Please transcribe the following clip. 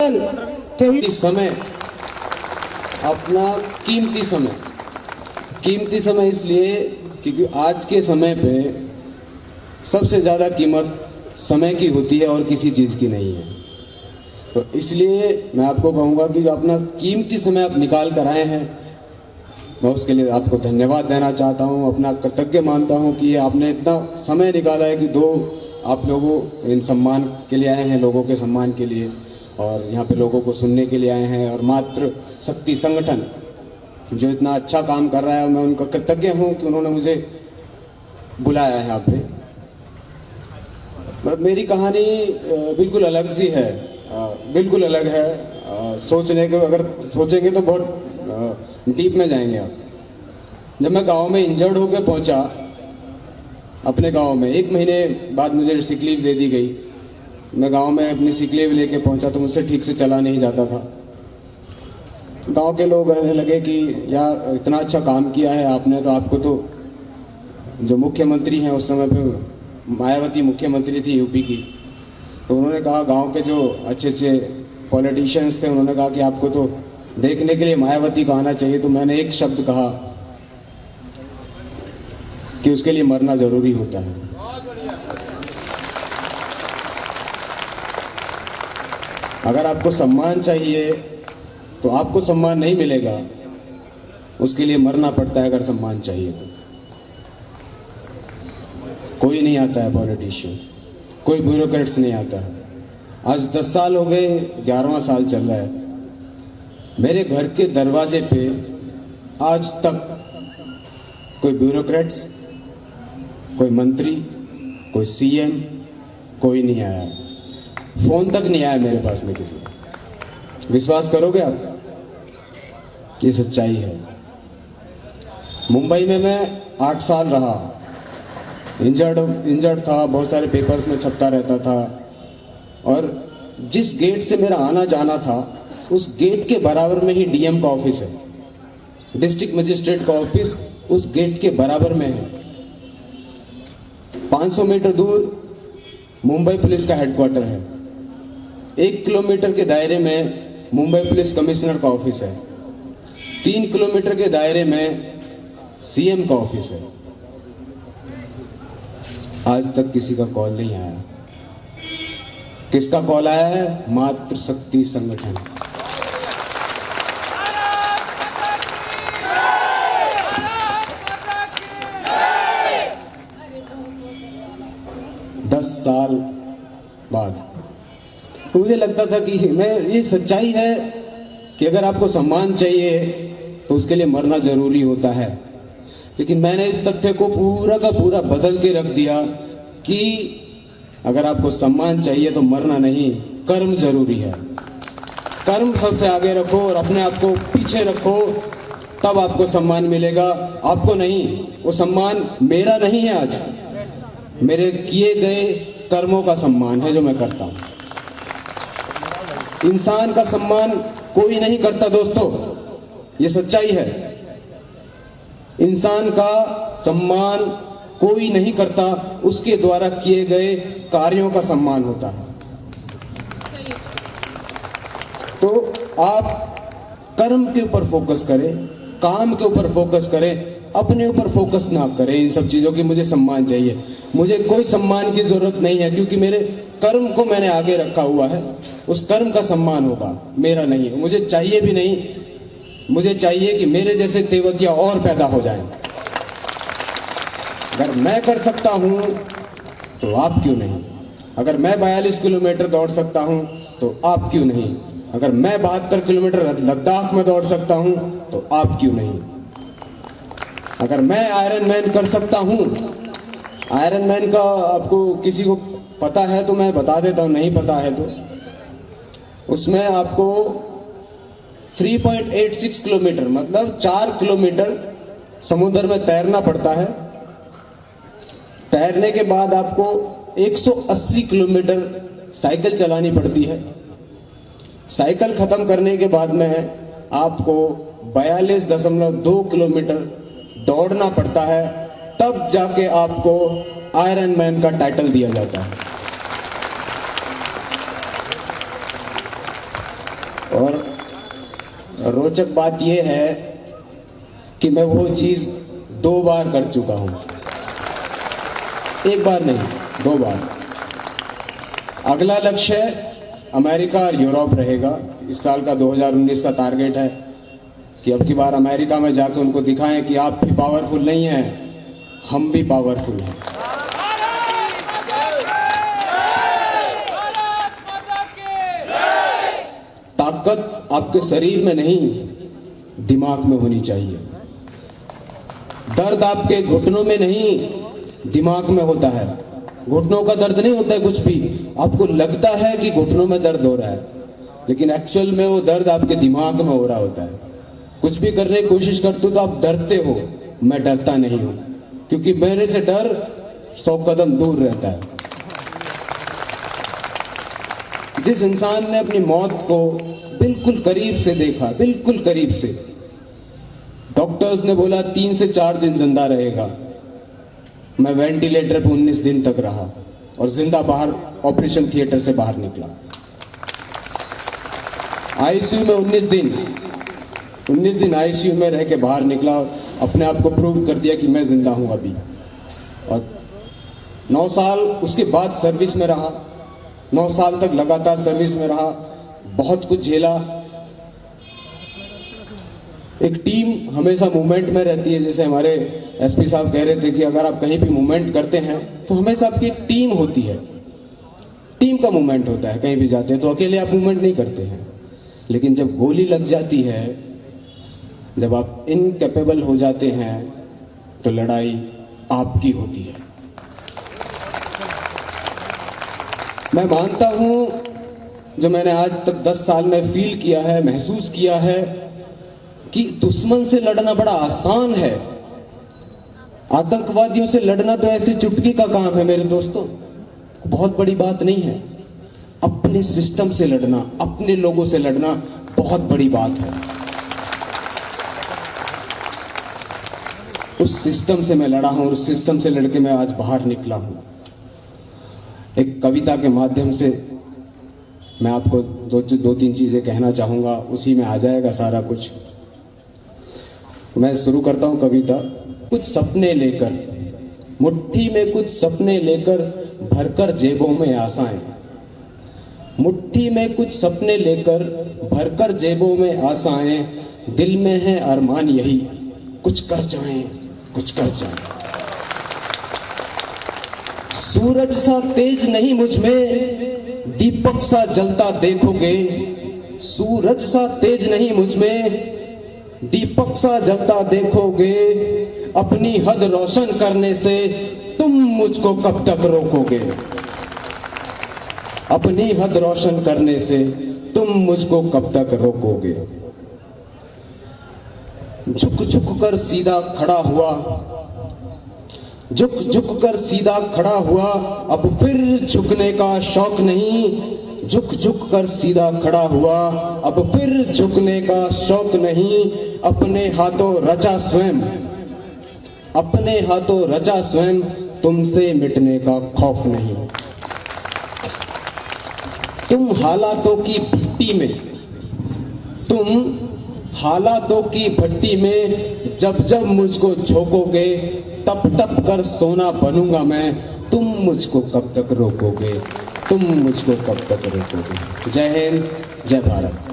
समय, अपना कीमती समय इसलिए क्योंकि आज के समय पे सबसे ज़्यादा कीमत समय की होती है और किसी चीज़ की नहीं है। तो इसलिए मैं आपको कहूँगा कि जो अपना कीमती समय आप निकाल कर आए हैं, मैं उसके लिए आपको धन्यवाद देना चाहता हूँ, अपना कृतज्ञ मानता हूँ कि आपने इतना समय निकाला है कि आप लोगों इन सम्मान के लिए आए हैं, लोगों के सम्मान के लिए, और यहाँ पे लोगों को सुनने के लिए आए हैं। और मातृ शक्ति संगठन जो इतना अच्छा काम कर रहा है, मैं उनका कृतज्ञ हूँ कि उन्होंने मुझे बुलाया है यहाँ पे। मेरी कहानी बिल्कुल अलग सी है, बिल्कुल अलग है। अगर सोचेंगे तो बहुत डीप में जाएंगे आप। जब मैं गांव में इंजर्ड होकर पहुंचा अपने गांव में, 1 महीने बाद मुझे सिक लीव दे दी गई। मैं गांव में अपनी सिक लीव लेके पहुंचा तो मुझसे ठीक से चला नहीं जाता था। गांव के लोग कहने लगे कि यार इतना अच्छा काम किया है आपने, तो आपको तो जो मुख्यमंत्री हैं उस समय पे मायावती मुख्यमंत्री थी यूपी की, तो उन्होंने कहा, गांव के जो अच्छे अच्छे पॉलिटिशियंस थे उन्होंने कहा कि आपको तो देखने के लिए मायावती को आना चाहिए। तो मैंने एक शब्द कहा कि उसके लिए मरना जरूरी होता है। अगर आपको सम्मान चाहिए तो आपको सम्मान नहीं मिलेगा, उसके लिए मरना पड़ता है। अगर सम्मान चाहिए तो कोई नहीं आता है पॉलिटिशियन, कोई ब्यूरोक्रेट्स नहीं आता है। आज 10 साल हो गए, 11वां साल चल रहा है। मेरे घर के दरवाजे पे आज तक कोई ब्यूरोक्रेट्स, कोई मंत्री, कोई सीएम, कोई नहीं आया। फोन तक नहीं आया मेरे पास में किसी। विश्वास करोगे आप कि ये सच्चाई है? मुंबई में मैं 8 साल रहा, इंजर्ड था, बहुत सारे पेपर्स में छपता रहता था, और जिस गेट से मेरा आना जाना था उस गेट के बराबर में ही डीएम का ऑफिस है, डिस्ट्रिक्ट मजिस्ट्रेट का ऑफिस उस गेट के बराबर में है। 500 मीटर दूर मुंबई पुलिस का हेडक्वार्टर है। 1 किलोमीटर के दायरे में मुंबई पुलिस कमिश्नर का ऑफिस है। 3 किलोमीटर के दायरे में सीएम का ऑफिस है। आज तक किसी का कॉल नहीं आया। किसका कॉल आया है? मातृ शक्ति संगठन। दस साल बाद तो मुझे लगता था कि ये सच्चाई है कि अगर आपको सम्मान चाहिए तो उसके लिए मरना जरूरी होता है। लेकिन मैंने इस तथ्य को पूरा का पूरा बदल के रख दिया कि अगर आपको सम्मान चाहिए तो मरना नहीं, कर्म जरूरी है। कर्म सबसे आगे रखो और अपने आप को पीछे रखो, तब आपको सम्मान मिलेगा। आपको नहीं, वो सम्मान मेरा नहीं है, आज मेरे किए गए कर्मों का सम्मान है जो मैं करता हूं। इंसान का सम्मान कोई नहीं करता दोस्तों, ये सच्चाई है। इंसान का सम्मान कोई नहीं करता, उसके द्वारा किए गए कार्यों का सम्मान होता है। तो आप कर्म के ऊपर फोकस करें, काम के ऊपर फोकस करें, अपने ऊपर फोकस ना करें इन सब चीजों की। मुझे सम्मान चाहिए, मुझे कोई सम्मान की जरूरत नहीं है, क्योंकि मेरे कर्म को मैंने आगे रखा हुआ है। उस कर्म का सम्मान होगा, मेरा नहीं है। मुझे चाहिए भी नहीं, मुझे चाहिए कि मेरे जैसे तेवतिया और पैदा हो जाएं। अगर मैं कर सकता हूं तो आप क्यों नहीं? अगर मैं 42 किलोमीटर दौड़ सकता हूं तो आप क्यों नहीं? अगर मैं 72 किलोमीटर लद्दाख में दौड़ सकता हूं तो आप क्यों नहीं? अगर मैं आयरन मैन कर सकता हूं, आयरन मैन का आपको किसी को पता है तो मैं बता देता हूं, नहीं पता है तो उसमें आपको 3.86 किलोमीटर मतलब 4 किलोमीटर समुद्र में तैरना पड़ता है। तैरने के बाद आपको 180 किलोमीटर साइकिल चलानी पड़ती है। साइकिल खत्म करने के बाद में आपको 42.2 किलोमीटर दौड़ना पड़ता है, तब जाके आपको आयरन मैन का टाइटल दिया जाता है। और रोचक बात यह है कि मैं वो चीज़ 2 बार कर चुका हूँ, 1 बार नहीं, 2 बार। अगला लक्ष्य अमेरिका और यूरोप रहेगा। इस साल का 2019 का टारगेट है कि अब की बार अमेरिका में जाकर उनको दिखाएं कि आप भी पावरफुल नहीं हैं, हम भी पावरफुल हैं। ताकत आपके शरीर में नहीं, दिमाग में होनी चाहिए। दर्द आपके घुटनों में नहीं, दिमाग में होता है। घुटनों का दर्द नहीं होता है कुछ भी, आपको लगता है कि घुटनों में दर्द हो रहा है, लेकिन एक्चुअल में वो दर्द आपके दिमाग में हो रहा होता है। कुछ भी करने की कोशिश करते हो तो आप डरते हो, मैं डरता नहीं हूं, क्योंकि मेरे से डर 100 कदम दूर रहता है। जिस इंसान ने अपनी मौत को बिल्कुल करीब से देखा, बिल्कुल करीब से, डॉक्टर्स ने बोला 3 से 4 दिन जिंदा रहेगा, मैं वेंटिलेटर पे 19 दिन तक रहा और जिंदा बाहर ऑपरेशन थिएटर से बाहर निकला। आईसीयू में 19 दिन आईसीयू में रह के बाहर निकला और अपने आप को प्रूव कर दिया कि मैं जिंदा हूं अभी। और 9 साल उसके बाद सर्विस में रहा, 9 साल तक लगातार सर्विस में रहा, बहुत कुछ झेला। एक टीम हमेशा मूवमेंट में रहती है, जैसे हमारे एसपी साहब कह रहे थे कि अगर आप कहीं भी मूवमेंट करते हैं तो हमेशा आपकी एक टीम होती है, टीम का मूवमेंट होता है। कहीं भी जाते हैं तो अकेले आप मूवमेंट नहीं करते हैं, लेकिन जब गोली लग जाती है, जब आप इनकैपेबल हो जाते हैं, तो लड़ाई आपकी होती है। मैं मानता हूं, जो मैंने आज तक 10 साल में फील किया है, महसूस किया है, कि दुश्मन से लड़ना बड़ा आसान है। आतंकवादियों से लड़ना तो ऐसी चुटकी का काम है मेरे दोस्तों, बहुत बड़ी बात नहीं है। अपने सिस्टम से लड़ना, अपने लोगों से लड़ना बहुत बड़ी बात है। उस सिस्टम से मैं लड़ा हूं, उस सिस्टम से लड़के मैं आज बाहर निकला हूं। एक कविता के माध्यम से मैं आपको 2-3 चीजें कहना चाहूंगा, उसी में आ जाएगा सारा कुछ। मैं शुरू करता हूं कविता। कुछ सपने लेकर, मुट्ठी में कुछ सपने लेकर, भरकर जेबों में आशाएं। मुट्ठी में कुछ सपने लेकर, भरकर जेबों में आशाएं। दिल में है अरमान यही, कुछ कर जाएं, कुछ कर जाएं। सूरज सा तेज नहीं मुझ में, दीपक सा जलता देखोगे। सूरज सा तेज नहीं मुझ में, दीपक सा जलता देखोगे। अपनी हद रोशन करने से तुम मुझको कब तक रोकोगे। अपनी हद रोशन करने से तुम मुझको कब तक रोकोगे। झुक झुक कर सीधा खड़ा हुआ, झुक झुक कर सीधा खड़ा हुआ, अब फिर झुकने का शौक नहीं। झुक झुक कर सीधा खड़ा हुआ, अब फिर झुकने का शौक नहीं। अपने हाथों रचा स्वयं, अपने हाथों रचा स्वयं, तुमसे मिटने का खौफ नहीं। तुम हालातों की भट्टी में, तुम हालातों की भट्टी में जब जब मुझको झोंकोगे, तप तप कर सोना बनूंगा मैं। तुम मुझको कब तक रोकोगे, तुम मुझको कब तक रोकोगे। जय हिंद, जय भारत।